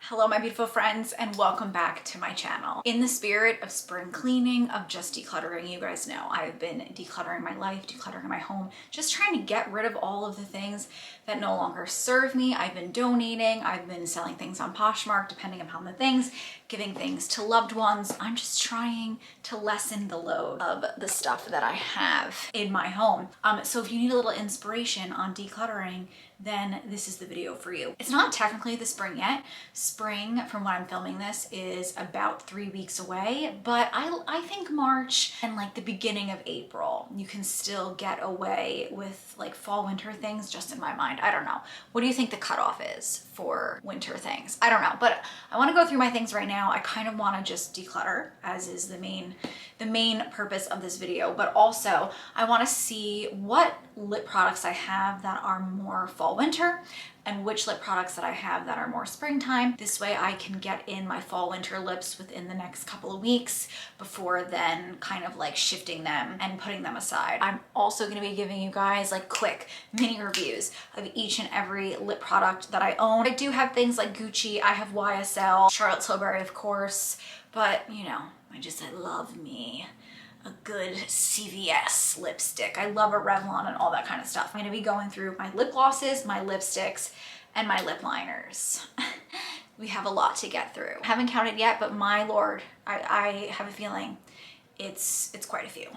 Hello my beautiful friends and welcome back to my channel. In the spirit of spring cleaning, of just decluttering, you guys know I've been decluttering my life, decluttering my home, just trying to get rid of all of the things that no longer serve me. I've been donating, I've been selling things on Poshmark depending upon the things, giving things to loved ones. I'm just trying to lessen the load of the stuff that I have in my home. So if you need a little inspiration on decluttering, then this is the video for you. It's not technically the spring yet. Spring, from when I'm filming this, is about 3 weeks away, but I think March and like the beginning of April, you can still get away with like fall winter things, just in my mind. I don't know. What do you think the cutoff is for winter things? I don't know, but I wanna go through my things right now. I kind of wanna just declutter, as is the main purpose of this video, but also I wanna see what lip products I have that are more fall winter and which lip products that I have that are more springtime. This way I can get in my fall winter lips within the next couple of weeks before then kind of like shifting them and putting them aside. I'm also going to be giving you guys like quick mini reviews of each and every lip product that I own. I do have things like Gucci, I have YSL, Charlotte Tilbury of course, but you know, I love me a good CVS lipstick. I love a Revlon and all that kind of stuff. I'm gonna be going through my lip glosses, my lipsticks, and my lip liners. We have a lot to get through. I haven't counted yet, but my lord, I have a feeling it's quite a few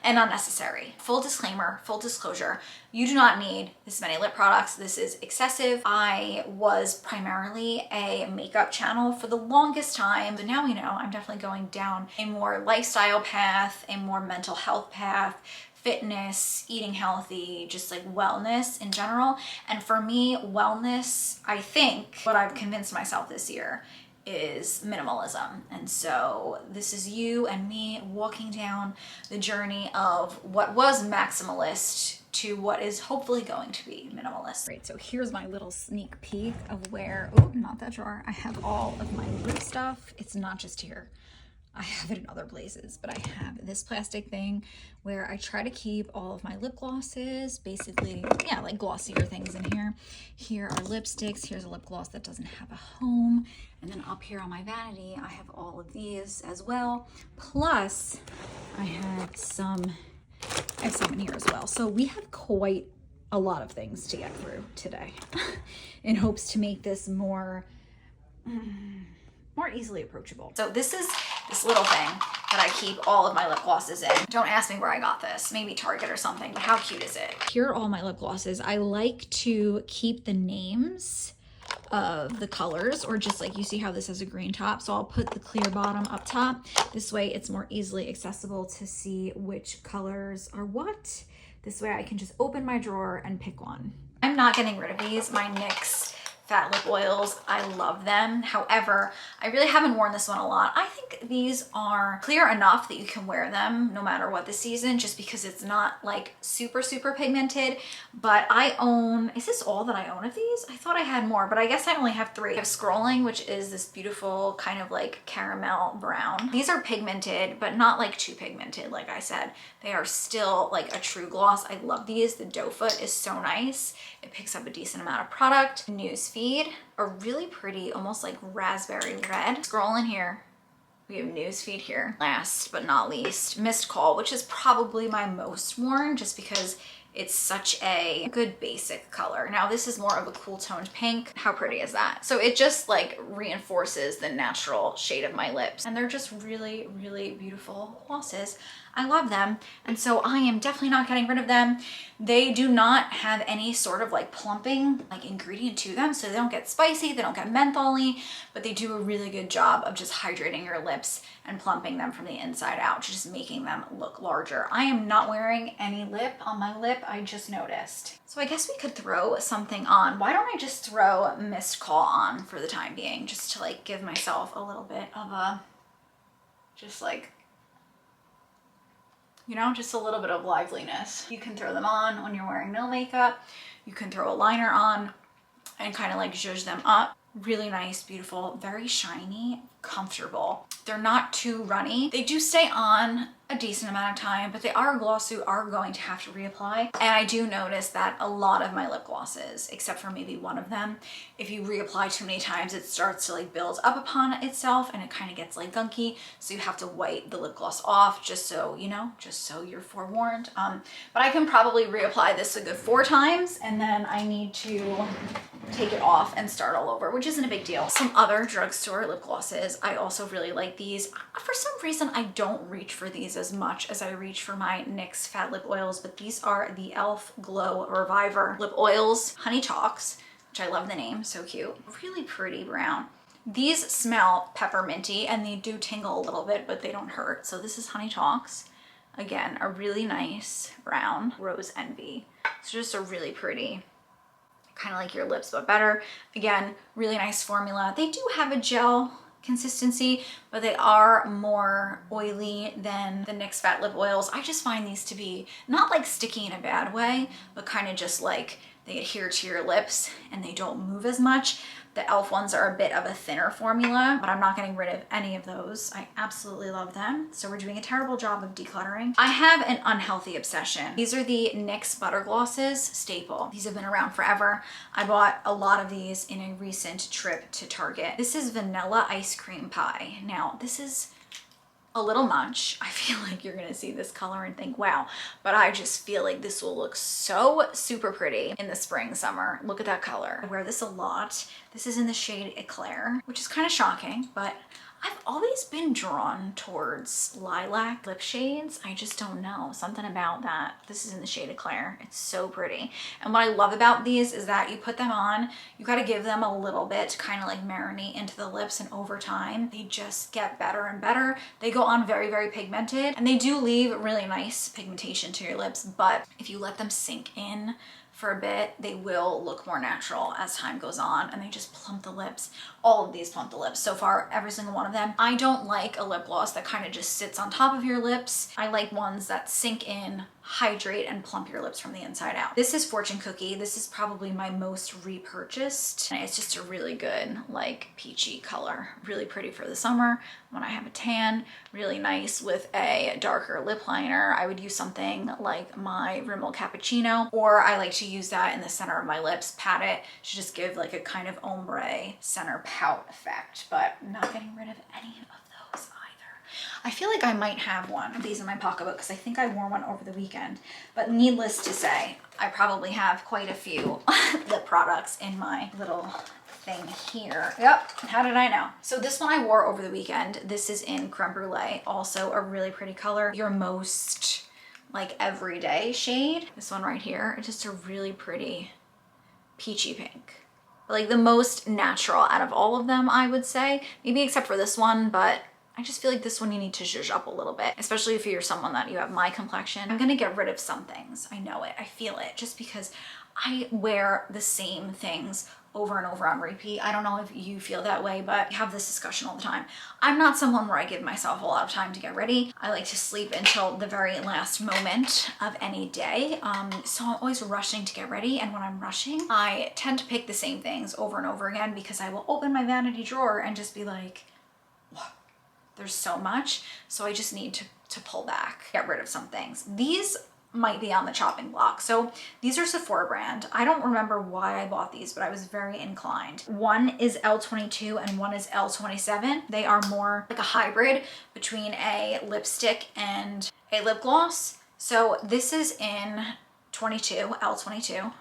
and unnecessary. Full disclaimer, full disclosure, you do not need this many lip products. This is excessive. I was primarily a makeup channel for the longest time, but now we know I'm definitely going down a more lifestyle path, a more mental health path, fitness, eating healthy, just like wellness in general. And for me, wellness, I think what I've convinced myself this year is minimalism. And so this is you and me walking down the journey of what was maximalist to what is hopefully going to be minimalist. Right, so here's my little sneak peek of where, oh, not that drawer. I have all of my lip stuff. It's not just here. I have it in other places, but I have this plastic thing where I try to keep all of my lip glosses, basically, yeah, like glossier things in here. Here are lipsticks. Here's a lip gloss that doesn't have a home. And then up here on my vanity, I have all of these as well. Plus, I have some in here as well. So we have quite a lot of things to get through today in hopes to make this more easily approachable. So this is this little thing that I keep all of my lip glosses in. Don't ask me where I got this, maybe Target or something, but how cute is it? Here are all my lip glosses. I like to keep the names of the colors, or just like you see how this has a green top, so I'll put the clear bottom up top. This way it's more easily accessible to see which colors are what. This way I can just open my drawer and pick one. I'm not getting rid of these, my NYX Fat Lip Oils. I love them. However, I really haven't worn this one a lot. I think these are clear enough that you can wear them no matter what the season, just because it's not like super pigmented. But I own, is this all that I own of these? I thought I had more, but I guess I only have 3. I have Scrolling, which is this beautiful kind of like caramel brown. These are pigmented, but not like too pigmented. Like I said, they are still like a true gloss. I love these. The doe foot is so nice. It picks up a decent amount of product. Newsfeed, a really pretty, almost like raspberry red. Scrolling here, we have Newsfeed here. Last but not least, Missed Call, which is probably my most worn just because it's such a good basic color. Now this is more of a cool toned pink. How pretty is that? So it just like reinforces the natural shade of my lips. And they're just really beautiful glosses. I love them. And so I am definitely not getting rid of them. They do not have any sort of like plumping like ingredient to them. So they don't get spicy, they don't get mentholy, but they do a really good job of just hydrating your lips and plumping them from the inside out, just making them look larger. I am not wearing any lip on my lip, I just noticed. So I guess we could throw something on. Why don't I just throw Missed Call on for the time being, just to like give myself a little bit of a, just like, you know, just a little bit of liveliness. You can throw them on when you're wearing no makeup. You can throw a liner on and kind of like zhuzh them up. Really nice, beautiful, very shiny, comfortable. They're not too runny. They do stay on a decent amount of time, but they are a gloss, so you are going to have to reapply. And I do notice that a lot of my lip glosses, except for maybe one of them, if you reapply too many times, it starts to like build up upon itself and it kind of gets like gunky. So you have to wipe the lip gloss off, just so you know, just so you're forewarned. But I can probably reapply this a good 4 times, and then I need to take it off and start all over, which isn't a big deal. Some other drugstore lip glosses, I also really like these. For some reason, I don't reach for these as much as I reach for my NYX Fat Lip Oils, but these are the e.l.f. Glow Reviver Lip Oils, Honey Talks, which I love the name, so cute. Really pretty brown. These smell pepperminty and they do tingle a little bit, but they don't hurt. So this is Honey Talks. Again, a really nice brown. Rose Envy. It's just a really pretty, kind of like your lips, but better. Again, really nice formula. They do have a gel consistency, but they are more oily than the NYX Fat Lip Oils. I just find these to be not like sticky in a bad way, but kind of just like they adhere to your lips and they don't move as much. The e.l.f. ones are a bit of a thinner formula, but I'm not getting rid of any of those. I absolutely love them. So we're doing a terrible job of decluttering. I have an unhealthy obsession. These are the NYX Butter Glosses staple. These have been around forever. I bought a lot of these in a recent trip to Target. This is Vanilla Ice Cream Pie. Now, this is a little much. I feel like you're gonna see this color and think, wow, but I just feel like this will look so super pretty in the spring, summer. Look at that color. I wear this a lot. This is in the shade Eclair, which is kind of shocking, but I've always been drawn towards lilac lip shades. I just don't know, something about that. This is in the shade Eclair. It's so pretty. And what I love about these is that you put them on, you got to give them a little bit to kind of like marinate into the lips, and over time, they just get better and better. They go on very, very pigmented, and they do leave really nice pigmentation to your lips, but if you let them sink in for a bit, they will look more natural as time goes on, and they just plump the lips. All of these plump the lips. So far, every single one of them. I don't like a lip gloss that kind of just sits on top of your lips. I like ones that sink in, hydrate, and plump your lips from the inside out. This is Fortune Cookie. This is probably my most repurchased. It's just a really good, like, peachy color. Really pretty for the summer when I have a tan. Really nice with a darker lip liner. I would use something like my Rimmel Cappuccino, or I like to use that in the center of my lips, pat it to just give like a kind of ombre center pout effect, but I'm not getting rid of any of those either. I feel like I might have one of these in my pocketbook because I think I wore one over the weekend, but needless to say, I probably have quite a few lip products in my little thing here. Yep, how did I know? So this one I wore over the weekend. This is in Creme Brulee, also a really pretty color. Your most like everyday shade. This one right here, it's just a really pretty peachy pink. Like the most natural out of all of them, I would say. Maybe except for this one, but I just feel like this one you need to zhuzh up a little bit, especially if you're someone that you have my complexion. I'm gonna get rid of some things. I know it, I feel it, just because I wear the same things over and over on repeat. I don't know if you feel that way, but I have this discussion all the time. I'm not someone where I give myself a lot of time to get ready. I like to sleep until the very last moment of any day. So I'm always rushing to get ready. And when I'm rushing, I tend to pick the same things over and over again because I will open my vanity drawer and just be like, what? There's so much. So I just need to pull back, get rid of some things. These might be on the chopping block. So these are Sephora brand. I don't remember why I bought these, but I was very inclined. One is L22 and one is L27. They are more like a hybrid between a lipstick and a lip gloss. So this is in 22, L22.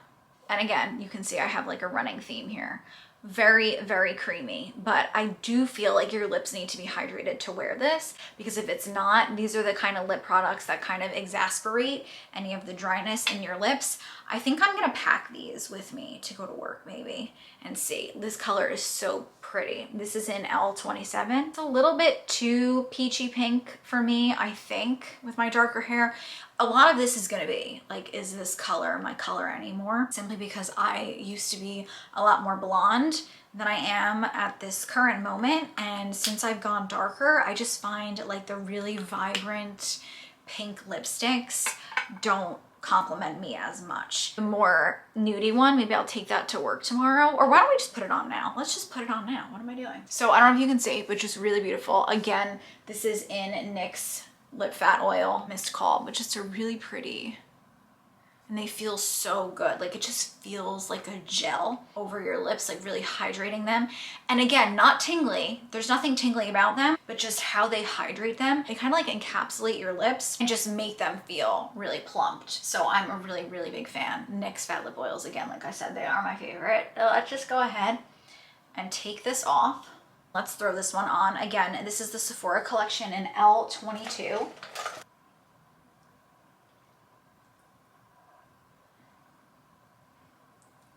And again, you can see I have like a running theme here. Very, very creamy, but I do feel like your lips need to be hydrated to wear this, because if it's not, these are the kind of lip products that kind of exasperate any of the dryness in your lips. I think I'm gonna pack these with me to go to work maybe and see. This color is so pretty. This is in L27. It's a little bit too peachy pink for me, I think, with my darker hair. A lot of this is gonna be like, is this color my color anymore? Simply because I used to be a lot more blonde than I am at this current moment. And since I've gone darker, I just find like the really vibrant pink lipsticks don't compliment me as much. The more nudie one, maybe I'll take that to work tomorrow. Or why don't we just put it on now? Let's just put it on now. What am I doing? So I don't know if you can see, but just really beautiful. Again, this is in NYX lip fat oil mist called, but just a really pretty, and they feel so good. Like it just feels like a gel over your lips, like really hydrating them. And again, not tingly. There's nothing tingly about them, but just how they hydrate them. They kind of like encapsulate your lips and just make them feel really plumped. So I'm a really, really big fan. NYX fat lip oils, again, like I said, they are my favorite. Let's just go ahead and take this off. Let's throw this one on. Again, this is the Sephora collection in L22.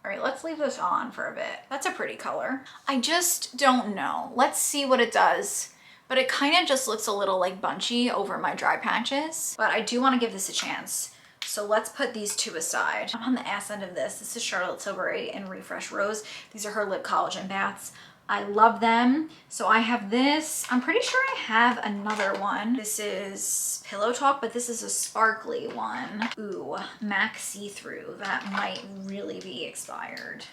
All right, let's leave this on for a bit. That's a pretty color. I just don't know. Let's see what it does. But it kind of just looks a little like bunchy over my dry patches. But I do want to give this a chance. So let's put these two aside. I'm on the ass end of this. This is Charlotte Tilbury in Refresh Rose. These are her lip collagen baths. I love them. So I have this. I'm pretty sure I have another one. This is Pillow Talk, but this is a sparkly one. Ooh, MAC See-Through. That might really be expired.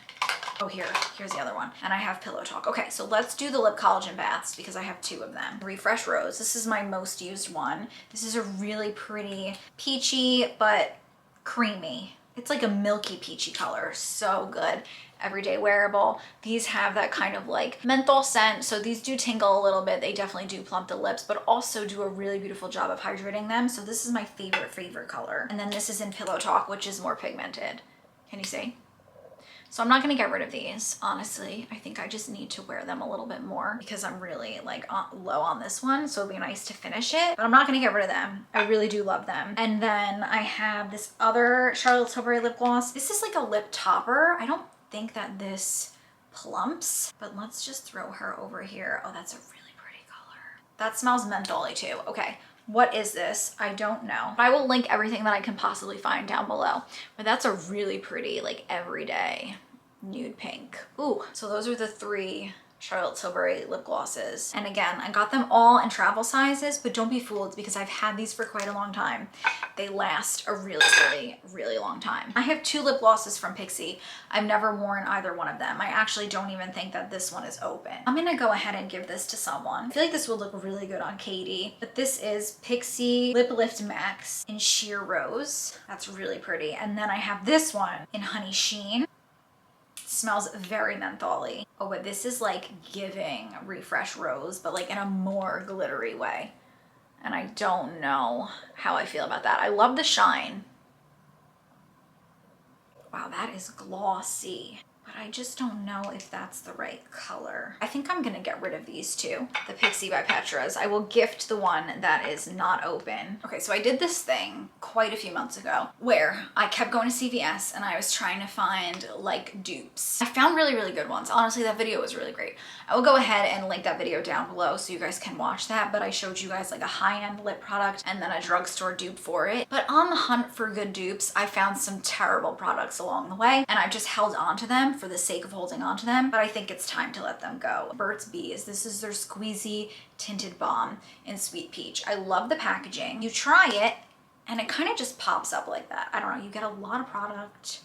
Oh, here's the other one. And I have Pillow Talk. Okay, so let's do the lip collagen baths because I have two of them. Refresh Rose. This is my most used one. This is a really pretty peachy, but creamy. It's like a milky peachy color. So good. Everyday wearable. These have that kind of like menthol scent, so these do tingle a little bit. They definitely do plump the lips, but also do a really beautiful job of hydrating them. So this is my favorite color. And then this is in Pillow Talk, which is more pigmented. Can you see? So I'm not gonna get rid of these, honestly. I think I just need to wear them a little bit more because I'm really like low on this one, so it'd be nice to finish it, but I'm not gonna get rid of them. I really do love them. And then I have this other Charlotte Tilbury lip gloss. This is like a lip topper. I don't think that this plumps, but let's just throw her over here. Oh, that's a really pretty color. That smells mentholy too. Okay. What is this? I don't know. I will link everything that I can possibly find down below. But that's a really pretty, like everyday nude pink. Ooh, so those are the three Charlotte Tilbury lip glosses. And again, I got them all in travel sizes, but don't be fooled because I've had these for quite a long time. They last a really long time. I have two lip glosses from Pixi. I've never worn either one of them. I actually don't even think that this one is open. I'm gonna go ahead and give this to someone. I feel like this would look really good on Katie, but this is Pixi Lip Lift Max in Sheer Rose. That's really pretty. And then I have this one in Honey Sheen. Smells very mentholy. Oh, but this is like giving Refresh Rose, but like in a more glittery way. And I don't know how I feel about that. I love the shine. Wow, that is glossy. But I just don't know if that's the right color. I think I'm gonna get rid of these two, the Pixi by Petra's. I will gift the one that is not open. Okay, so I did this thing quite a few months ago where I kept going to CVS and I was trying to find like dupes. I found really good ones. Honestly, that video was really great. I will go ahead and link that video down below so you guys can watch that, but I showed you guys like a high-end lip product and then a drugstore dupe for it. But on the hunt for good dupes, I found some terrible products along the way and I just held on to them for the sake of holding on to them, but I think it's time to let them go. Burt's Bees, this is their Squeezy Tinted Balm in Sweet Peach. I love the packaging. You try it and it kind of just pops up like that. I don't know, you get a lot of product,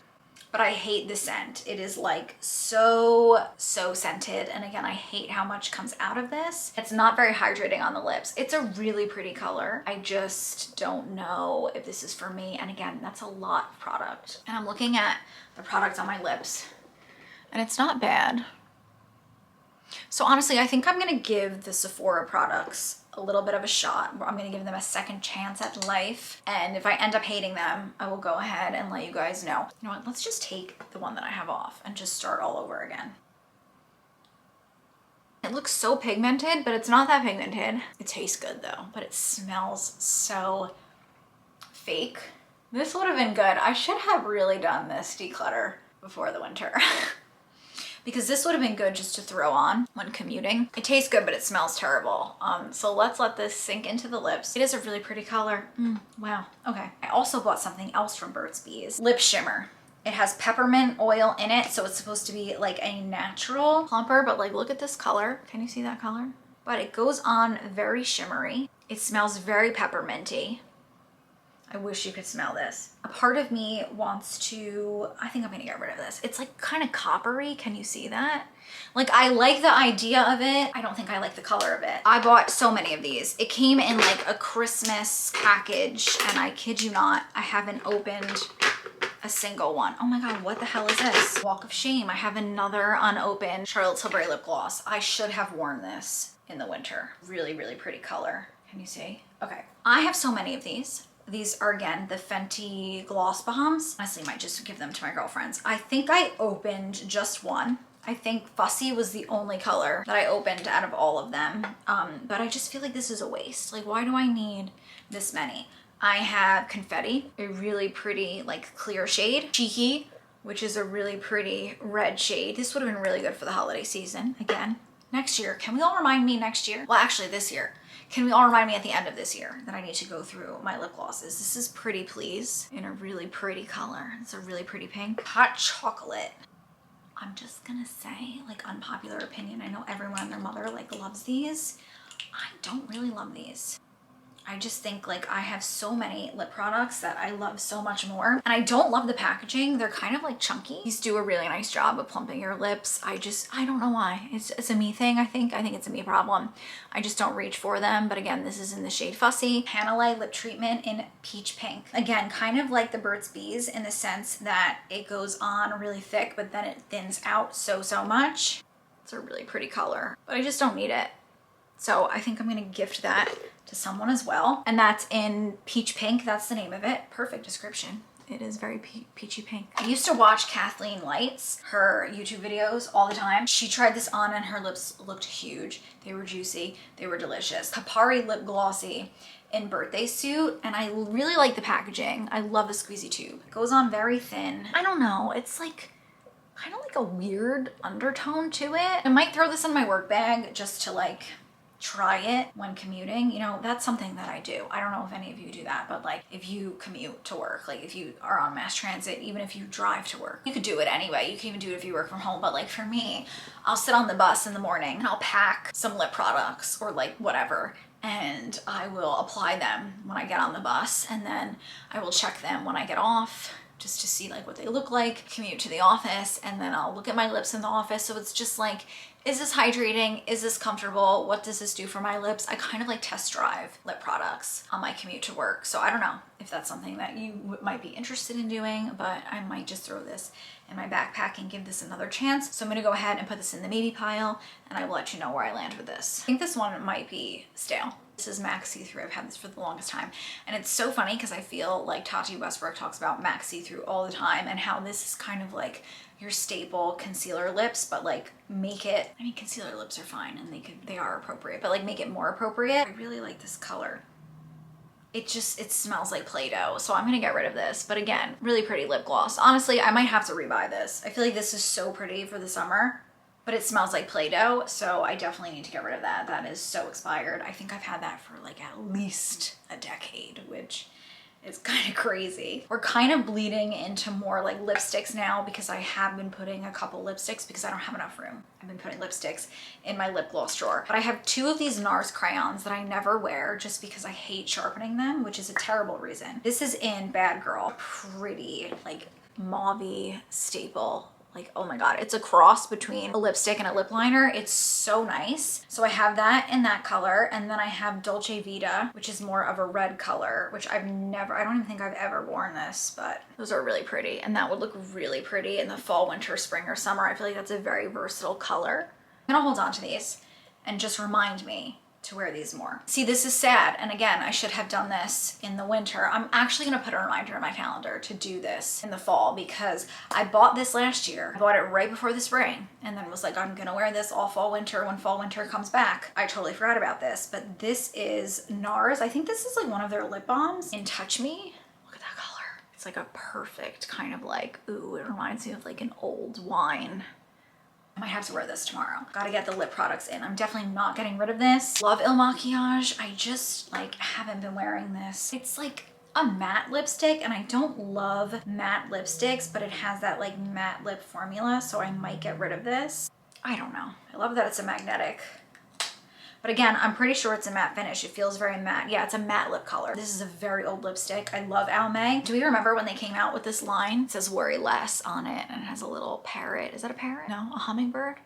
but I hate the scent. It is like so scented. And again, I hate how much comes out of this. It's not very hydrating on the lips. It's a really pretty color. I just don't know if this is for me. And again, that's a lot of product. And I'm looking at the product on my lips and it's not bad. So honestly, I think I'm gonna give the Sephora products a little bit of a shot. I'm gonna give them a second chance at life. And if I end up hating them, I will go ahead and let you guys know. You know what, let's just take the one that I have off and just start all over again. It looks so pigmented, but it's not that pigmented. It tastes good though, but it smells so fake. This would have been good. I should have really done this declutter before the winter. Because this would have been good just to throw on when commuting. It tastes good, but it smells terrible. So let's let this sink into the lips. It is a really pretty color. Wow, okay. I also bought something else from Burt's Bees. Lip shimmer. It has peppermint oil in it, so it's supposed to be like a natural plumper, but like look at this color. Can you see that color? But it goes on very shimmery. It smells very pepperminty. I wish you could smell this. A part of me wants to, I think I'm gonna get rid of this. It's like kind of coppery. Can you see that? Like, I like the idea of it. I don't think I like the color of it. I bought so many of these. It came in like a Christmas package, and I kid you not, I haven't opened a single one. Oh my God, what the hell is this? Walk of shame. I have another unopened Charlotte Tilbury lip gloss. I should have worn this in the winter. Really, really pretty color. Can you see? Okay. I have so many of these. These are, again, the Fenty Gloss Bombs. Honestly, might just give them to my girlfriends. I think I opened just one. I think Fussy was the only color that I opened out of all of them. But I just feel like this is a waste. Like, why do I need this many? I have Confetti, a really pretty, like, clear shade. Cheeky, which is a really pretty red shade. This would have been really good for the holiday season. Again, next year. Can we all remind me next year? Well, actually, this year. Can we all remind me at the end of this year that I need to go through my lip glosses? This is Pretty Please in a really pretty color. It's a really pretty pink. Hot Chocolate. I'm just gonna say, like, unpopular opinion. I know everyone and their mother, like, loves these. I don't really love these. I just think, like, I have so many lip products that I love so much more. And I don't love the packaging. They're kind of like chunky. These do a really nice job of plumping your lips. I don't know why. It's a me thing, I think. I think it's a me problem. I just don't reach for them. But again, this is in the shade Fussy. Panelay lip treatment in Peach Pink. Again, kind of like the Burt's Bees in the sense that it goes on really thick, but then it thins out so much. It's a really pretty color, but I just don't need it. So I think I'm gonna gift that to someone as well. And that's in Peach Pink, that's the name of it. Perfect description. It is very peachy pink. I used to watch Kathleen Lights, her YouTube videos all the time. She tried this on and her lips looked huge. They were juicy, they were delicious. Kapari Lip Glossy in Birthday Suit, and I really like the packaging. I love the squeezy tube. It goes on very thin. I don't know, it's like, kind of like a weird undertone to it. I might throw this in my work bag just to like try it when commuting. You know, that's something that I do. I don't know if any of you do that, but like if you commute to work, like if you are on mass transit, even if you drive to work, you could do it anyway. You can even do it if you work from home. But like for me, I'll sit on the bus in the morning and I'll pack some lip products or like whatever, and I will apply them when I get on the bus, and then I will check them when I get off just to see like what they look like, commute to the office, and then I'll look at my lips in the office. So it's just like, is this hydrating? Is this comfortable? What does this do for my lips? I kind of like test drive lip products on my commute to work. So I don't know if that's something that you might be interested in doing, but I might just throw this in my backpack and give this another chance. So I'm gonna go ahead and put this in the maybe pile, and I will let you know where I land with this. I think this one might be stale. This is MAC See-Through. I've had this for the longest time. And it's so funny because I feel like Tati Westbrook talks about MAC See-Through all the time, and how this is kind of like your staple concealer lips, but like make it, I mean, concealer lips are fine and they are appropriate, but like make it more appropriate. I really like this color. It smells like Play-Doh, so I'm gonna get rid of this. But again, really pretty lip gloss. Honestly, I might have to rebuy this. I feel like this is so pretty for the summer, but it smells like Play-Doh, so I definitely need to get rid of that. That is so expired. I think I've had that for like at least a decade, which is kind of crazy. We're kind of bleeding into more like lipsticks now because I have been putting a couple lipsticks because I don't have enough room. I've been putting lipsticks in my lip gloss drawer. But I have two of these NARS crayons that I never wear just because I hate sharpening them, which is a terrible reason. This is in Bad Girl. Pretty like mauve-y staple. Like, oh my God, it's a cross between a lipstick and a lip liner. It's so nice. So I have that in that color. And then I have Dolce Vita, which is more of a red color, which I don't even think I've ever worn this, but those are really pretty. And that would look really pretty in the fall, winter, spring, or summer. I feel like that's a very versatile color. I'm gonna hold on to these and just remind me to wear these more. See, this is sad. And again, I should have done this in the winter. I'm actually gonna put a reminder in my calendar to do this in the fall because I bought this last year. I bought it right before the spring and then was like, I'm gonna wear this all fall, winter when fall, winter comes back. I totally forgot about this, but this is NARS. I think this is like one of their lip balms in Touch Me. Look at that color. It's like a perfect kind of like, ooh, it reminds me of like an old wine. I might have to wear this tomorrow. Gotta get the lip products in. I'm definitely not getting rid of this. Love Il Makiage. I just like haven't been wearing this. It's like a matte lipstick and I don't love matte lipsticks, but it has that like matte lip formula, so I might get rid of this. I don't know. I love that it's a magnetic But again, I'm pretty sure it's a matte finish. It feels very matte. Yeah, it's a matte lip color. This is a very old lipstick. I love Almay. Do we remember when they came out with this line? It says worry less on it, and it has a little parrot. Is that a parrot? No, a hummingbird?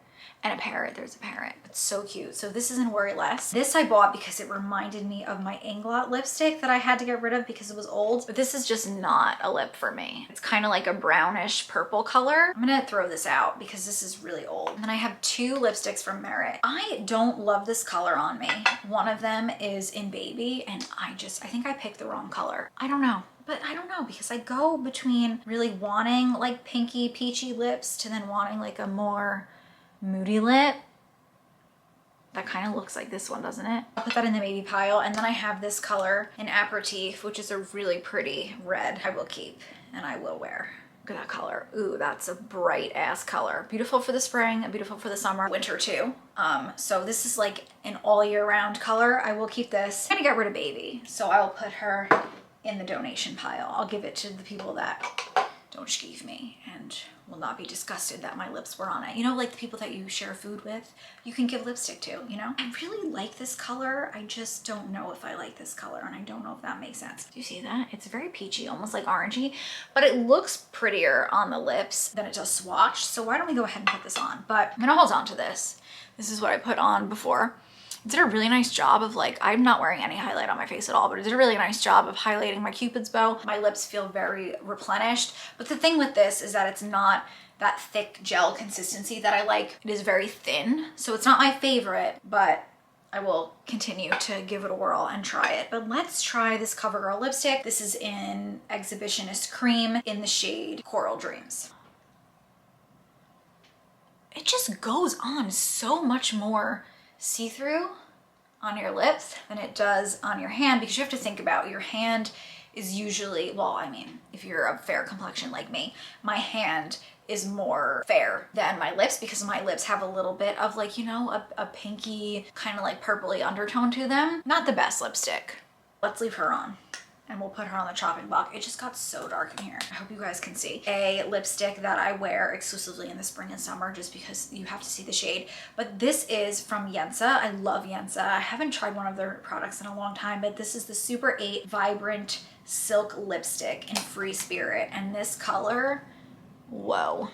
And a parrot. There's a parrot. It's so cute. So this is in Worry Less. This I bought because it reminded me of my Inglot lipstick that I had to get rid of because it was old. But this is just not a lip for me. It's kind of like a brownish purple color. I'm gonna throw this out because this is really old. And then I have two lipsticks from Merit. I don't love this color on me. One of them is in Baby, and I think I picked the wrong color. I don't know. But I don't know, because I go between really wanting like pinky peachy lips to then wanting like a more moody lip. That kind of looks like this one, doesn't it? I'll put that in the maybe pile. And then I have this color in Aperitif, which is a really pretty red. I will keep and I will wear. Look at that color. Ooh, that's a bright ass color. Beautiful for the spring, beautiful for the summer, winter too. So this is like an all year round color. I will keep this. I'm gonna get rid of Baby, so I will put her in the donation pile. I'll give it to the people that don't skeeve me and will not be disgusted that my lips were on it. You know, like the people that you share food with, you can give lipstick to, you know? I really like this color. I just don't know if I like this color, and I don't know if that makes sense. Do you see that? It's very peachy, almost like orangey, but it looks prettier on the lips than it does swatched. So why don't we go ahead and put this on? But I'm gonna hold on to this. This is what I put on before. It did a really nice job of like, I'm not wearing any highlight on my face at all, but it did a really nice job of highlighting my Cupid's bow. My lips feel very replenished. But the thing with this is that it's not that thick gel consistency that I like. It is very thin. So it's not my favorite, but I will continue to give it a whirl and try it. But let's try this CoverGirl lipstick. This is in Exhibitionist Cream in the shade Coral Dreams. It just goes on so much more see-through on your lips than it does on your hand, because you have to think about your hand is usually, well, I mean, if you're a fair complexion like me, my hand is more fair than my lips because my lips have a little bit of like, you know, a pinky kind of like purpley undertone to them. Not the best lipstick. Let's leave her on. And we'll put her on the chopping block. It just got so dark in here. I hope you guys can see. A lipstick that I wear exclusively in the spring and summer just because you have to see the shade. But this is from Yensa. I love Yensa. I haven't tried one of their products in a long time, but this is the Super 8 Vibrant Silk Lipstick in Free Spirit. And this color, whoa.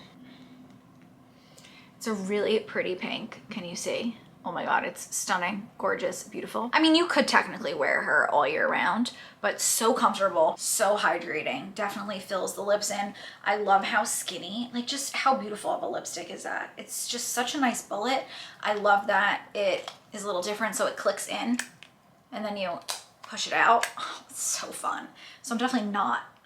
It's a really pretty pink. Can you see? Oh my God, it's stunning, gorgeous, beautiful. I mean, you could technically wear her all year round, but so comfortable, so hydrating, definitely fills the lips in. I love how skinny, like just how beautiful of a lipstick is that? It's just such a nice bullet. I love that it is a little different, so it clicks in and then you push it out. Oh, it's so fun. So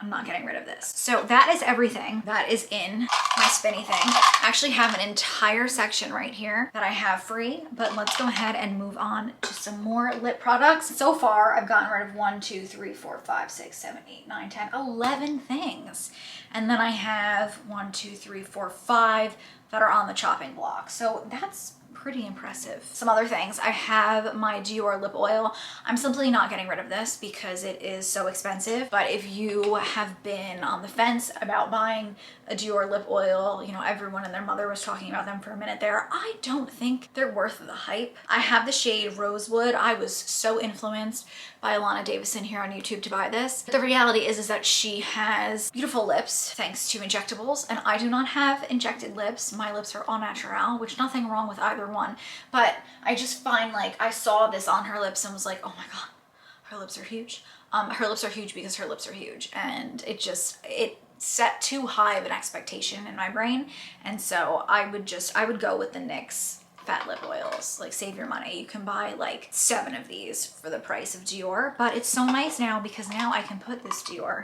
I'm not getting rid of this. So that is everything that is in my spinny thing. I actually have an entire section right here that I have free, but let's go ahead and move on to some more lip products. So far, I've gotten rid of 1, 2, 3, 4, 5, 6, 7, 8, 9, 10, 11 things. And then I have 1, 2, 3, 4, 5 that are on the chopping block. So that's pretty impressive. Some other things, I have my Dior lip oil. I'm simply not getting rid of this because it is so expensive. But if you have been on the fence about buying a Dior lip oil, you know, everyone and their mother was talking about them for a minute there. I don't think they're worth the hype. I have the shade Rosewood. I was so influenced by Alana Davison here on YouTube to buy this. The reality is that she has beautiful lips thanks to injectables, and I do not have injected lips. My lips are au naturel, which nothing wrong with either one, but I just find like I saw this on her lips and was like, oh my God, her lips are huge. Her lips are huge because her lips are huge, and it set too high of an expectation in my brain. And so I would go with the NYX fat lip oils. Like, save your money. You can buy like 7 of these for the price of Dior, but it's so nice now because now I can put this Dior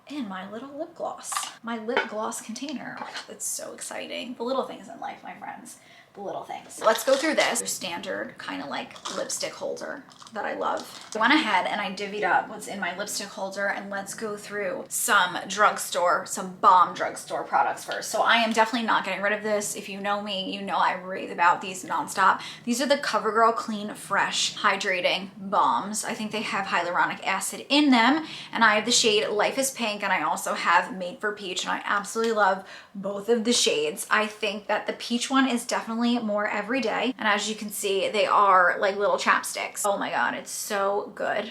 in my little lip gloss, my lip gloss container. Oh my God, that's so exciting. The little things in life, my friends. The little things. Let's go through this. Your standard kind of like lipstick holder that I love. I went ahead and I divvied up what's in my lipstick holder, and let's go through some bomb drugstore products first. So I am definitely not getting rid of this. If you know me, you know I rave about these nonstop. These are the CoverGirl Clean Fresh Hydrating Balms. I think they have hyaluronic acid in them, and I have the shade Life is Pink, and I also have Made for Peach, and I absolutely love both of the shades. I think that the peach one is definitely definitely more every day. And as you can see, they are like little chapsticks. Oh my God, it's so good.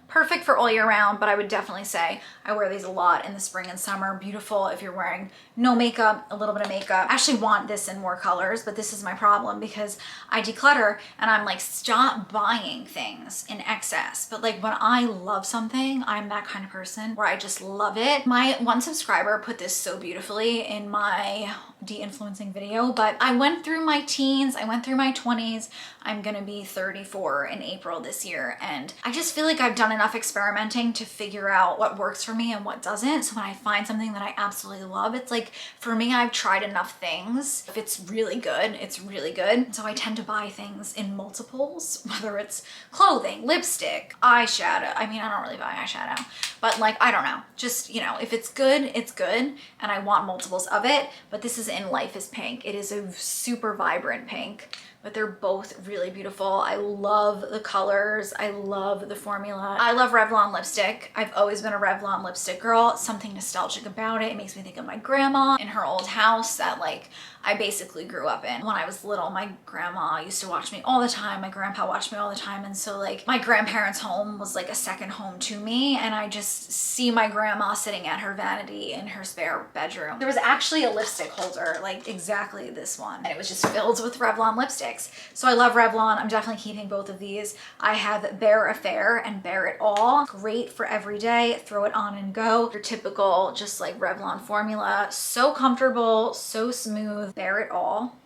Perfect for all year round, but I would definitely say I wear these a lot in the spring and summer. Beautiful if you're wearing no makeup, a little bit of makeup. I actually want this in more colors, but this is my problem because I declutter and I'm like, stop buying things in excess. But like when I love something, I'm that kind of person where I just love it. My one subscriber put this so beautifully in my de-influencing video, but I went through my teens, I went through my 20s. I'm gonna be 34 in April this year, and I just feel like I've done enough experimenting to figure out what works for me and what doesn't. So when I find something that I absolutely love, it's like, for me, I've tried enough things. If it's really good, it's really good. So I tend to buy things in multiples, whether it's clothing, lipstick, eyeshadow. I mean, I don't really buy eyeshadow, but like, I don't know, just, you know, if it's good, it's good. And I want multiples of it, but this is in Life is Pink. It is a super vibrant pink, but they're both really beautiful. I love the colors. I love the formula. I love Revlon lipstick. I've always been a Revlon lipstick girl. Something nostalgic about it. It makes me think of my grandma in her old house that like I basically grew up in. When I was little, my grandma used to watch me all the time. My grandpa watched me all the time. And so like my grandparents' home was like a second home to me. And I just see my grandma sitting at her vanity in her spare bedroom. There was actually a lipstick holder, like exactly this one. And it was just filled with Revlon lipsticks. So I love Revlon. I'm definitely keeping both of these. I have Bare Affair and Bare It All. Great for every day. Throw it on and go. Your typical, just like Revlon formula. So comfortable, so smooth. Bare It All.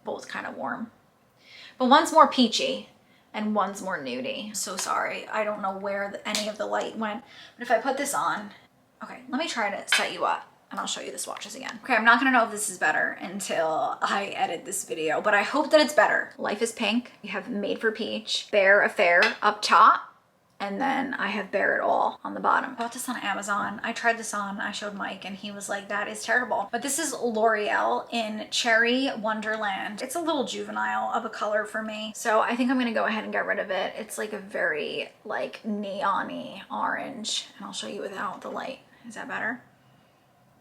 Both kind of warm. But one's more peachy and one's more nudie. So sorry. I don't know where any of the light went. But if I put this on, okay, let me try to set you up and I'll show you the swatches again. Okay, I'm not gonna know if this is better until I edit this video, but I hope that it's better. Life is Pink. We have Made for Peach, Bare Affair up top, and then I have Bare It All on the bottom. I bought this on Amazon. I tried this on, I showed Mike and he was like, that is terrible. But this is L'Oreal in Cherry Wonderland. It's a little juvenile of a color for me. So I think I'm gonna go ahead and get rid of it. It's like a very like neon-y orange. And I'll show you without the light. Is that better?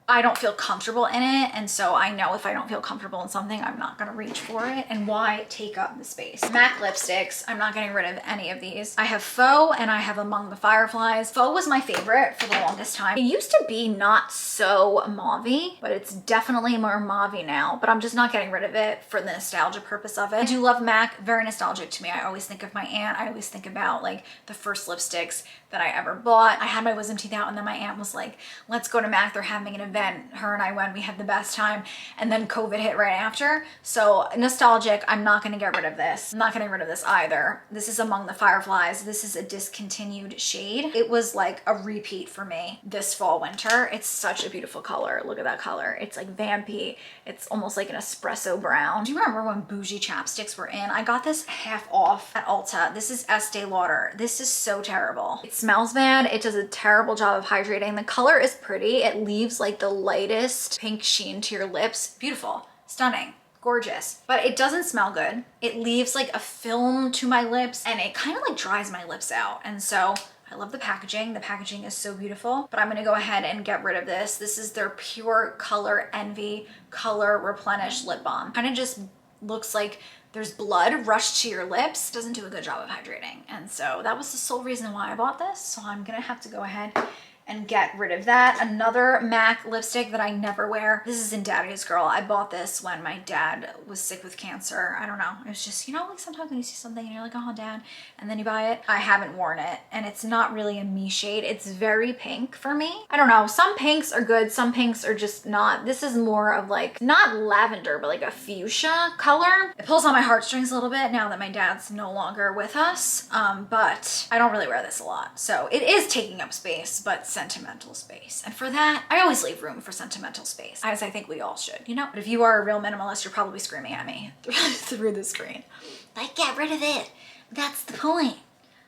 I don't feel comfortable in it, and so I know if I don't feel comfortable in something, I'm not gonna reach for it. And why take up the space? MAC lipsticks, I'm not getting rid of any of these. I have Faux and I have Among the Fireflies. Faux was my favorite for the longest time. It used to be not so mauve-y, but it's definitely more mauve-y now, but I'm just not getting rid of it for the nostalgia purpose of it. I do love MAC, very nostalgic to me. I always think of my aunt. I always think about like the first lipsticks that I ever bought. I had my wisdom teeth out and then my aunt was like, let's go to MAC, they're having an event. Her and I went, we had the best time, and then COVID hit right after. So nostalgic, I'm not gonna get rid of this. I'm not getting rid of this either. This is Among the Fireflies. This is a discontinued shade. It was like a repeat for me this fall, winter. It's such a beautiful color. Look at that color. It's like vampy. It's almost like an espresso brown. Do you remember when bougie chapsticks were in? I got this half off at Ulta. This is Estee Lauder. This is so terrible. It smells bad. It does a terrible job of hydrating. The color is pretty. It leaves like the lightest pink sheen to your lips. Beautiful, stunning, gorgeous, but it doesn't smell good. It leaves like a film to my lips and it kind of like dries my lips out. And so I love the packaging. The packaging is so beautiful, but I'm gonna go ahead and get rid of this. This is their Pure Color Envy Color Replenish Lip Balm. Kind of just looks like there's blood rushed to your lips. Doesn't do a good job of hydrating. And so that was the sole reason why I bought this. So I'm gonna have to go ahead and get rid of that. Another MAC lipstick that I never wear. This is in Daddy's Girl. I bought this when my dad was sick with cancer. I don't know. It was just, you know, like sometimes when you see something and you're like, oh, Dad, and then you buy it. I haven't worn it and it's not really a me shade. It's very pink for me. I don't know. Some pinks are good. Some pinks are just not. This is more of like, not lavender, but like a fuchsia color. It pulls on my heartstrings a little bit now that my dad's no longer with us. But I don't really wear this a lot. So it is taking up space, but sentimental space. And for that, I always leave room for sentimental space, as I think we all should, you know? But if you are a real minimalist, you're probably screaming at me through the screen. Like, get rid of it. That's the point.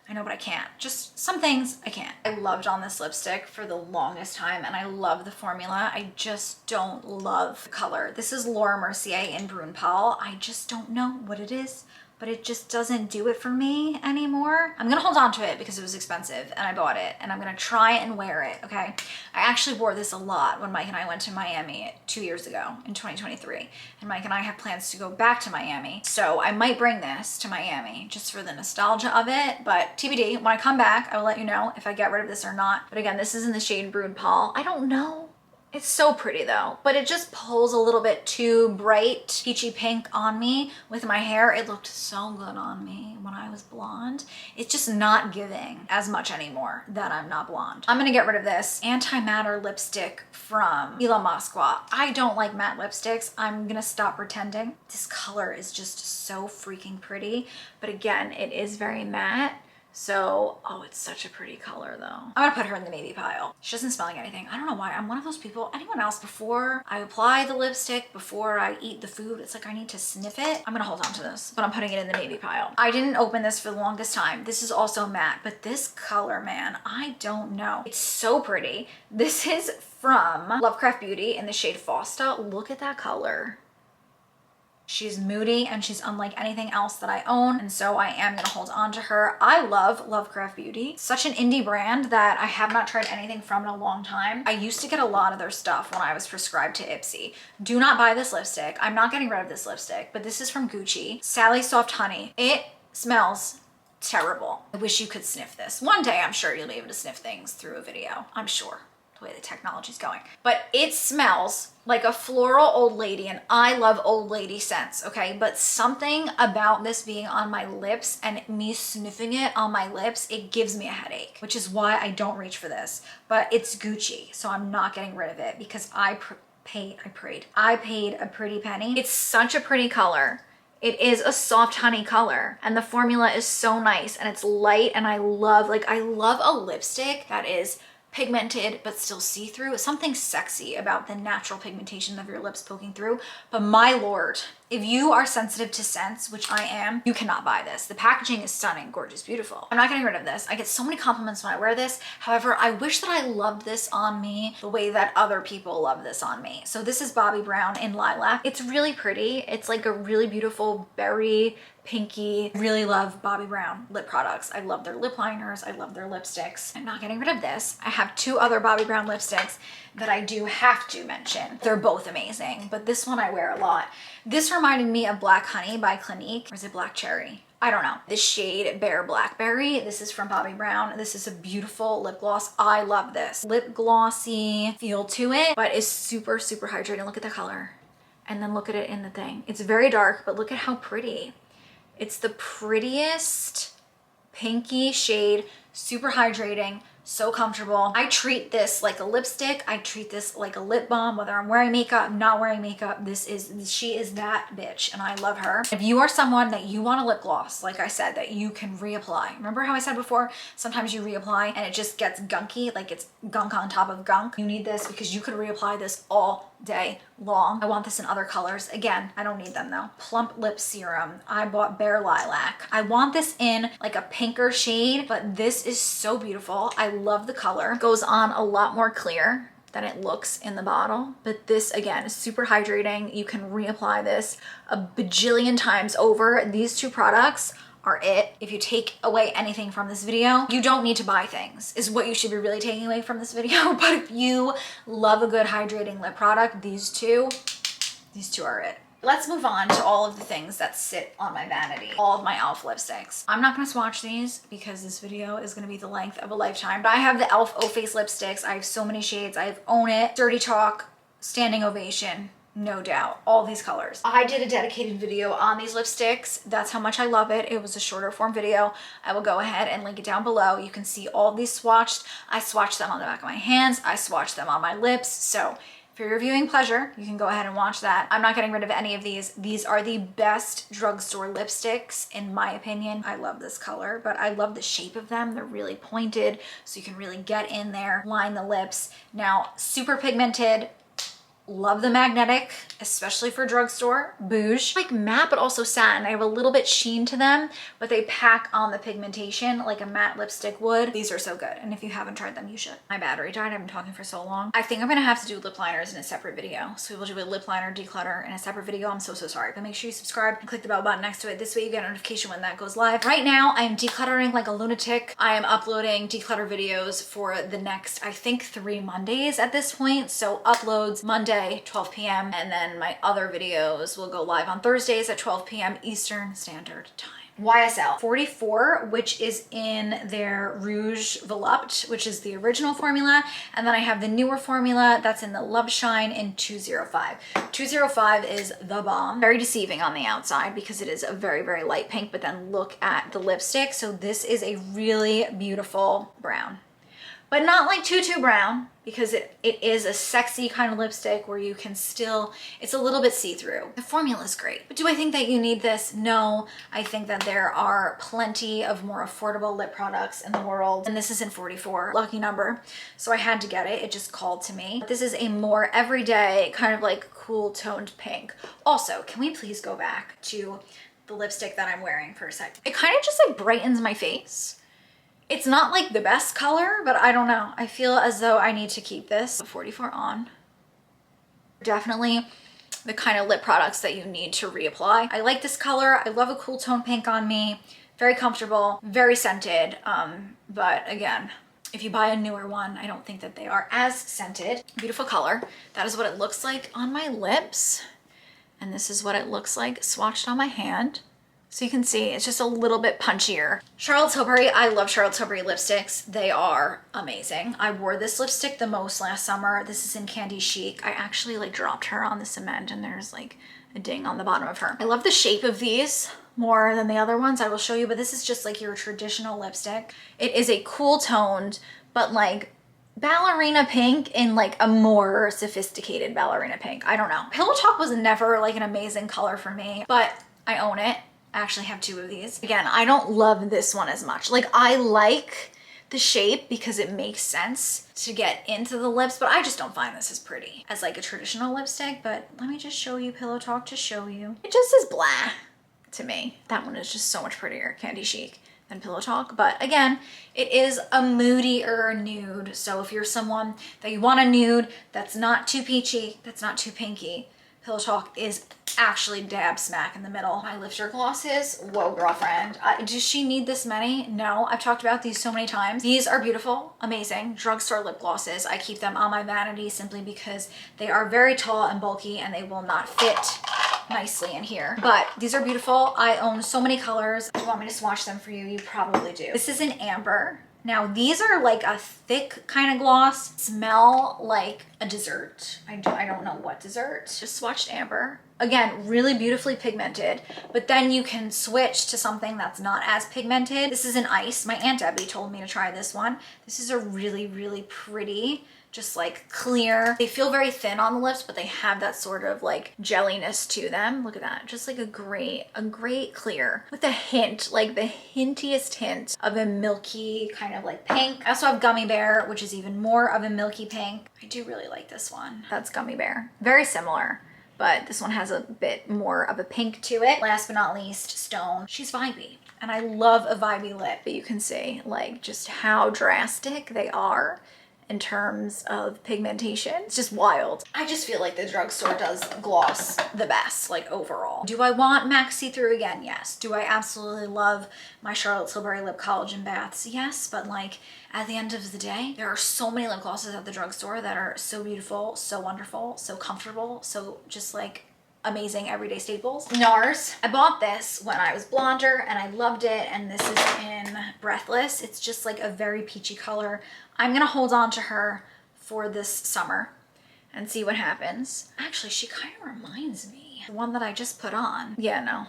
I know, but I can't. Just some things I can't. I loved on this lipstick for the longest time and I love the formula. I just don't love the color. This is Laura Mercier in Brune Pal. I just don't know what it is, but but it just doesn't do it for me anymore. I'm gonna hold on to it because it was expensive and I bought it, and I'm gonna try and wear it, okay? I actually wore this a lot when Mike and I went to Miami 2 years ago in 2023, and Mike and I have plans to go back to Miami. So I might bring this to Miami just for the nostalgia of it, but TBD. When I come back, I will let you know if I get rid of this or not. But again, this is in the shade Brood Paul. I don't know. It's so pretty though, but it just pulls a little bit too bright peachy pink on me with my hair. It looked so good on me when I was blonde. It's just not giving as much anymore that I'm not blonde. I'm gonna get rid of this anti-matter lipstick from Ila Moskwa. I don't like matte lipsticks. I'm gonna stop pretending. This color is just so freaking pretty, but again, it is very matte. So, oh, it's such a pretty color though. I'm gonna put her in the maybe pile. She doesn't smell like anything. I don't know why. I'm one of those people, anyone else, before I apply the lipstick, before I eat the food, it's like I need to sniff it. I'm gonna hold on to this, but I'm putting it in the maybe pile. I didn't open this for the longest time. This is also matte, but this color, man, I don't know. It's so pretty. This is from Lovecraft Beauty in the shade Fausta. Look at that color. She's moody and she's unlike anything else that I own, and so I am gonna hold on to her. I love Lovecraft Beauty. Such an indie brand that I have not tried anything from in a long time. I used to get a lot of their stuff when I was prescribed to Ipsy. Do not buy this lipstick. I'm not getting rid of this lipstick, but this is from Gucci. Sally Soft Honey. It smells terrible. I wish you could sniff this. One day I'm sure you'll be able to sniff things through a video. I'm sure. The way the technology's going. But it smells like a floral old lady, and I love old lady scents, okay? But something about this being on my lips and me sniffing it on my lips, it gives me a headache, which is why I don't reach for this. But it's Gucci, so I'm not getting rid of it because I paid a pretty penny. It's such a pretty color. It is a soft honey color, and the formula is so nice, and it's light, and I love a lipstick that is pigmented but still see-through. Something sexy about the natural pigmentation of your lips poking through. But my lord, if you are sensitive to scents, which I am, you cannot buy this. The packaging is stunning, gorgeous, beautiful. I'm not getting rid of this. I get so many compliments when I wear this. However, I wish that I loved this on me the way that other people love this on me. So this is Bobbi Brown in Lilac. It's really pretty. It's like a really beautiful berry pinky. Really love Bobbi Brown lip products. I love their lip liners. I love their lipsticks. I'm not getting rid of this. I have two other Bobbi Brown lipsticks that I do have to mention. They're both amazing, but this one I wear a lot. This reminded me of Black Honey by Clinique, or is it Black Cherry? I don't know. The shade Bare Blackberry. This is from Bobbi Brown. This is a beautiful lip gloss. I love this. Lip glossy feel to it, but it's super, super hydrating. Look at the color. And then look at it in the thing. It's very dark, but look at how pretty. It's the prettiest pinky shade, super hydrating, so comfortable. I treat this like a lipstick. I treat this like a lip balm, whether I'm wearing makeup, not wearing makeup. She is that bitch, and I love her. If you are someone that you want a lip gloss, like I said, that you can reapply. Remember how I said before, sometimes you reapply and it just gets gunky, like it's gunk on top of gunk. You need this because you could reapply this all day long. I want this in other colors. Again, I don't need them though. Plump Lip Serum. I bought Bare Lilac. I want this in like a pinker shade, but this is so beautiful. I love the color. It goes on a lot more clear than it looks in the bottle. But this, again, is super hydrating. You can reapply this a bajillion times over. These two products are it. If you take away anything from this video, you don't need to buy things, is what you should be really taking away from this video. But if you love a good hydrating lip product, these two are it. Let's move on to all of the things that sit on my vanity. All of my e.l.f. lipsticks. I'm not gonna swatch these because this video is gonna be the length of a lifetime, but I have the e.l.f. O-Face lipsticks. I have so many shades. I have Own It, Dirty Talk, Standing Ovation, no doubt, all these colors. I did a dedicated video on these lipsticks. That's how much I love it. It was a shorter form video. I will go ahead and link it down below. You can see all these swatched. I swatched them on the back of my hands. I swatched them on my lips. So for your viewing pleasure, you can go ahead and watch that. I'm not getting rid of any of these. These are the best drugstore lipsticks, in my opinion. I love this color, but I love the shape of them. They're really pointed, so you can really get in there, line the lips. Now, super pigmented, Love the magnetic, especially for drugstore. Bouge. Like matte, but also satin. They have a little bit sheen to them, but they pack on the pigmentation like a matte lipstick would. These are so good. And if you haven't tried them, you should. My battery died. I've been talking for so long. I think I'm gonna have to do lip liners in a separate video. So we will do a lip liner declutter in a separate video. I'm so sorry. But make sure you subscribe and click the bell button next to it. This way you get a notification when that goes live. Right now, I am decluttering like a lunatic. I am uploading declutter videos for the next, I think 3 Mondays at this point. So uploads Monday, 12 p.m. and then my other videos will go live on Thursdays at 12 p.m. Eastern Standard Time. YSL 44, which is in their Rouge Volupte, which is the original formula. And then I have the newer formula that's in the Love Shine in 205. 205 is the bomb. Very deceiving on the outside because it is a very, very light pink, but then look at the lipstick. So this is a really beautiful brown. But not like tutu brown, because it is a sexy kind of lipstick where you can still, it's a little bit see-through. The formula is great. But do I think that you need this? No. I think that there are plenty of more affordable lip products in the world. And this is in 44, lucky number. So I had to get it. It just called to me. This is a more everyday kind of like cool toned pink. Also, can we please go back to the lipstick that I'm wearing for a sec? It kind of just like brightens my face. It's not like the best color, but I don't know. I feel as though I need to keep this. 44 on. Definitely the kind of lip products that you need to reapply. I like this color. I love a cool tone pink on me. Very comfortable, very scented. But again, if you buy a newer one, I don't think that they are as scented. Beautiful color. That is what it looks like on my lips. And this is what it looks like swatched on my hand. So you can see it's just a little bit punchier. Charlotte Tilbury, I love Charlotte Tilbury lipsticks. They are amazing. I wore this lipstick the most last summer. This is in Candy Chic. I actually like dropped her on the cement and there's like a ding on the bottom of her. I love the shape of these more than the other ones I will show you, but this is just like your traditional lipstick. It is a cool toned, but like ballerina pink in like a more sophisticated ballerina pink. I don't know. Pillow Talk was never like an amazing color for me, but I own it. I actually have 2 of these. Again, I don't love this one as much. Like I like the shape because it makes sense to get into the lips, but I just don't find this as pretty as like a traditional lipstick. But let me just show you Pillow Talk to show you. It just is blah to me. That one is just so much prettier, Candy Chic, than Pillow Talk. But again, it is a moodier nude. So if you're someone that you want a nude that's not too peachy, that's not too pinky, Pillow Talk is actually dab smack in the middle. My lifter glosses, whoa girlfriend. Does she need this many? No, I've talked about these so many times. These are beautiful, amazing drugstore lip glosses. I keep them on my vanity simply because they are very tall and bulky and they will not fit nicely in here. But these are beautiful. I own so many colors. If you want me to swatch them for you, you probably do. This is in amber. Now these are like a thick kind of gloss, smell like a dessert. I don't know what dessert. Just swatched amber. Again, really beautifully pigmented, but then you can switch to something that's not as pigmented. This is an ice. My Aunt Debbie told me to try this one. This is a really, really pretty, just like clear. They feel very thin on the lips, but they have that sort of like jelliness to them. Look at that, just like a great clear with a hint, like the hintiest hint of a milky kind of like pink. I also have Gummy Bear, which is even more of a milky pink. I do really like this one. That's Gummy Bear. Very similar, but this one has a bit more of a pink to it. Last but not least, Stone. She's vibey. And I love a vibey lip, but you can see like just how drastic they are in terms of pigmentation. It's just wild. I just feel like the drugstore does gloss the best, like overall. Do I want MAC see-through again? Yes. Do I absolutely love my Charlotte Tilbury Lip Collagen Baths? Yes, but like at the end of the day, there are so many lip glosses at the drugstore that are so beautiful, so wonderful, so comfortable, so just like amazing everyday staples. NARS. I bought this when I was blonder and I loved it, and this is in Breathless. It's just like a very peachy color. I'm gonna hold on to her for this summer and see what happens. Actually, she kind of reminds me the one that I just put on. Yeah, no,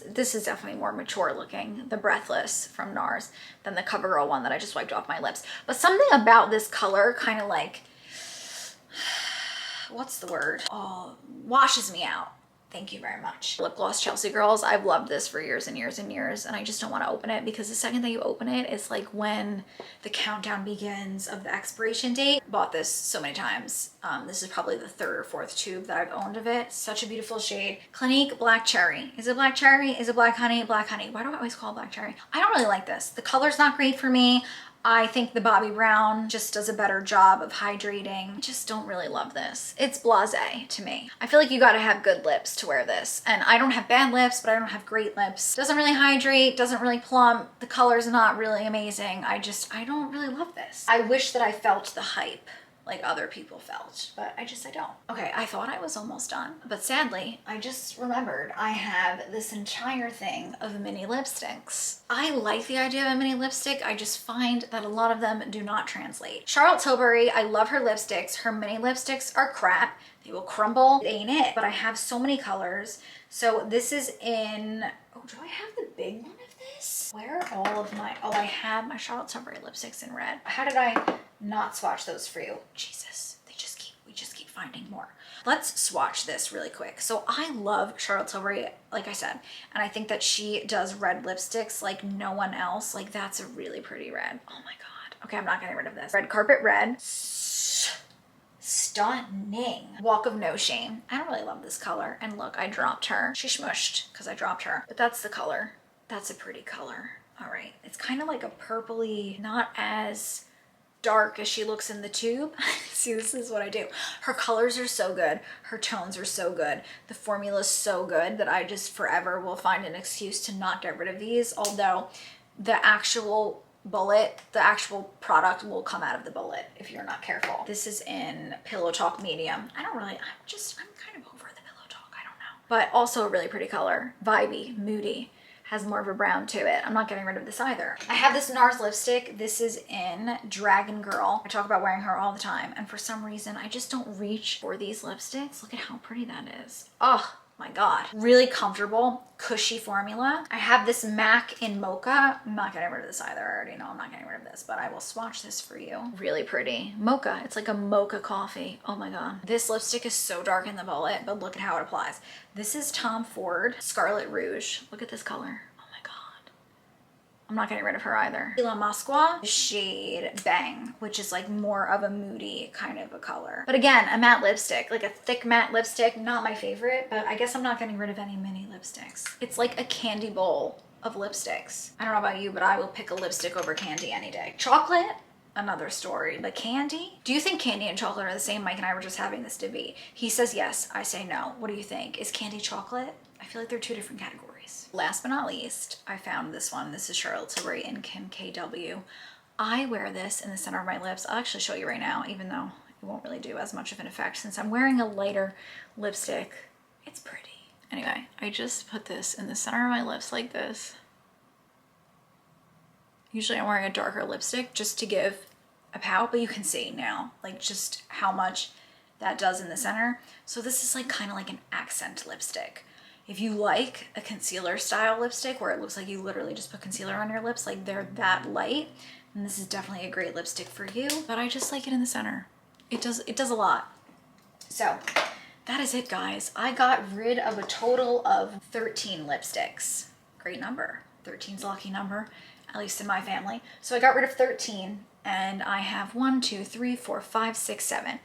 this is definitely more mature looking, the Breathless from NARS, than the CoverGirl one that I just wiped off my lips. But something about this color kind of like, what's the word? Oh, washes me out. Thank you very much. Lip gloss Chelsea Girls. I've loved this for years and years and years, and I just don't want to open it because the second that you open it, it's like when the countdown begins of the expiration date. Bought this so many times. This is probably the third or fourth tube that I've owned of it. Such a beautiful shade. Clinique Black Cherry. Is it Black Cherry? Is it Black Honey? Black Honey. Why do I always call it Black Cherry? I don't really like this. The color's not great for me. I think the Bobbi Brown just does a better job of hydrating. I just don't really love this. It's blasé to me. I feel like you gotta have good lips to wear this. And I don't have bad lips, but I don't have great lips. Doesn't really hydrate, doesn't really plump. The color's not really amazing. I don't really love this. I wish that I felt the hype like other people felt, but I don't. Okay, I thought I was almost done, but sadly, I just remembered I have this entire thing of mini lipsticks. I like the idea of a mini lipstick. I just find that a lot of them do not translate. Charlotte Tilbury, I love her lipsticks. Her mini lipsticks are crap. They will crumble. It ain't it, but I have so many colors. So this is in, oh, do I have the big one of this? Where are all of my, oh, I have my Charlotte Tilbury lipsticks in red. How did I not swatch those for you? Jesus, we just keep finding more. Let's swatch this really quick. So I love Charlotte Tilbury, like I said, and I think that she does red lipsticks like no one else. Like that's a really pretty red. Oh my God. Okay, I'm not getting rid of this. Red Carpet Red. Stunning. Walk of No Shame. I don't really love this color. And look, I dropped her. She smushed because I dropped her. But that's the color. That's a pretty color. All right. It's kind of like a purpley, not as dark as she looks in the tube. See, this is what I do. Her colors are so good. Her tones are so good. The formula is so good that I just forever will find an excuse to not get rid of these. Although the actual bullet, the actual product will come out of the bullet if you're not careful. This is in Pillow Talk Medium. I'm kind of over the Pillow Talk. I don't know. But also a really pretty color. Vibey, moody. Has more of a brown to it. I'm not getting rid of this either. I have this NARS lipstick. This is in Dragon Girl. I talk about wearing her all the time, and for some reason, I just don't reach for these lipsticks. Look at how pretty that is. Oh my God. Really comfortable, cushy formula. I have this MAC in Mocha. I'm not getting rid of this either. I already know I'm not getting rid of this, but I will swatch this for you. Really pretty. Mocha. It's like a mocha coffee. Oh my God. This lipstick is so dark in the bullet, but look at how it applies. This is Tom Ford Scarlet Rouge. Look at this color. Oh my God. I'm not getting rid of her either. La Masqua shade Bang, which is like more of a moody kind of a color. But again, a matte lipstick, like a thick matte lipstick, not my favorite, but I guess I'm not getting rid of any mini lipsticks. It's like a candy bowl of lipsticks. I don't know about you, but I will pick a lipstick over candy any day. Chocolate, another story. But candy? Do you think candy and chocolate are the same? Mike and I were just having this debate. He says yes, I say no. What do you think? Is candy chocolate? I feel like they're two different categories. Last but not least, I found this one. This is Charlotte Tilbury in Kim KW. I wear this in the center of my lips. I'll actually show you right now, even though it won't really do as much of an effect since I'm wearing a lighter lipstick. It's pretty. Anyway, I just put this in the center of my lips like this. Usually I'm wearing a darker lipstick just to give a pout, but you can see now, like just how much that does in the center. So this is like kind of like an accent lipstick. If you like a concealer style lipstick where it looks like you literally just put concealer on your lips, like they're that light, then this is definitely a great lipstick for you. But I just like it in the center. It does a lot. So that is it, guys. I got rid of a total of 13 lipsticks. Great number. 13's a lucky number, at least in my family. So I got rid of 13 and I have 1, 2, 3, 4, 5, 6, 7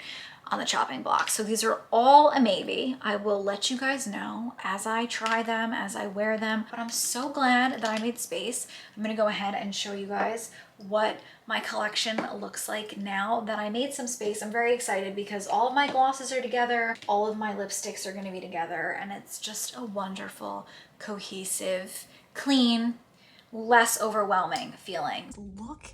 on the chopping block. So these are all a maybe. I will let you guys know as I try them, as I wear them, but I'm so glad that I made space. I'm gonna go ahead and show you guys what my collection looks like now that I made some space. I'm very excited because all of my glosses are together, all of my lipsticks are gonna be together, and it's just a wonderful, cohesive, clean, less overwhelming feeling. Look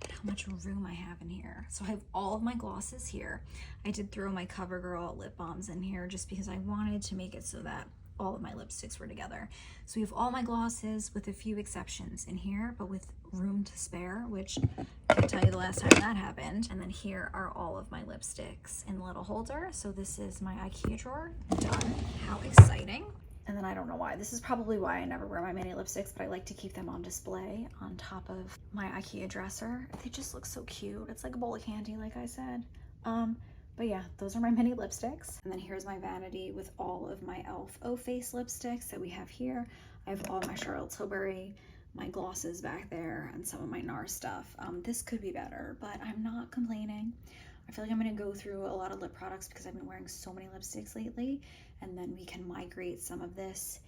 at how much room I have in here. So I have all of my glosses here. I did throw my CoverGirl lip balms in here just because I wanted to make it so that all of my lipsticks were together. So we have all my glosses with a few exceptions in here, but with room to spare, which I can tell you the last time that happened. And then here are all of my lipsticks in the little holder. So this is my IKEA drawer. Done. How exciting. And then I don't know why. This is probably why I never wear my mini lipsticks, but I like to keep them on display on top of my IKEA dresser. They just look so cute. It's like a bowl of candy, like I said. But But yeah, those are my mini lipsticks. And then here's my vanity with all of my e.l.f. O Face lipsticks that we have here. I have all my Charlotte Tilbury, my glosses back there, and some of my NARS stuff. This could be better, but I'm not complaining. I feel like I'm gonna go through a lot of lip products because I've been wearing so many lipsticks lately, and then we can migrate some of this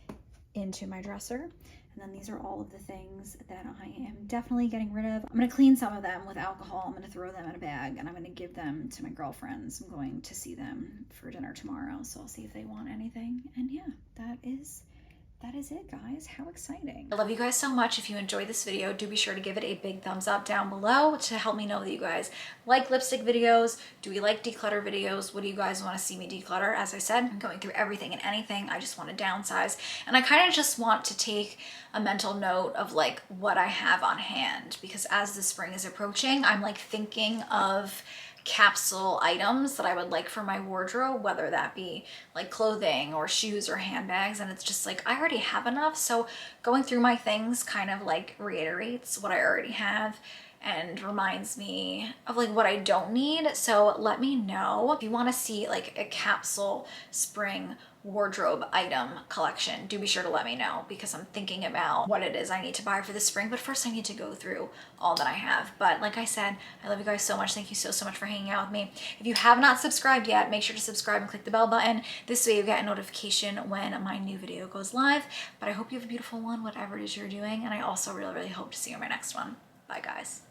into my dresser. And then these are all of the things that I am definitely getting rid of. I'm gonna clean some of them with alcohol. I'm gonna throw them in a bag and I'm gonna give them to my girlfriends. I'm going to see them for dinner tomorrow, so I'll see if they want anything. And yeah, that is it, guys. How exciting. I love you guys so much. If you enjoyed this video, do be sure to give it a big thumbs up down below to help me know that you guys like lipstick videos. Do we like declutter videos? What do you guys want to see me declutter? As I said, I'm going through everything and anything. I just want to downsize, and I kind of just want to take a mental note of like what I have on hand, because as the spring is approaching, I'm like thinking of capsule items that I would like for my wardrobe, whether that be like clothing or shoes or handbags, and it's just like I already have enough. So going through my things kind of like reiterates what I already have and reminds me of like what I don't need. So let me know if you want to see like a capsule spring wardrobe item collection. Do be sure to let me know, because I'm thinking about what it is I need to buy for the spring, but first I need to go through all that I have. But like I said, I love you guys so much. Thank you so much for hanging out with me. If you have not subscribed yet, make sure to subscribe and click the bell button. This way you get a notification when my new video goes live. But I hope you have a beautiful one, whatever it is you're doing, and I also really hope to see you in my next one. Bye guys.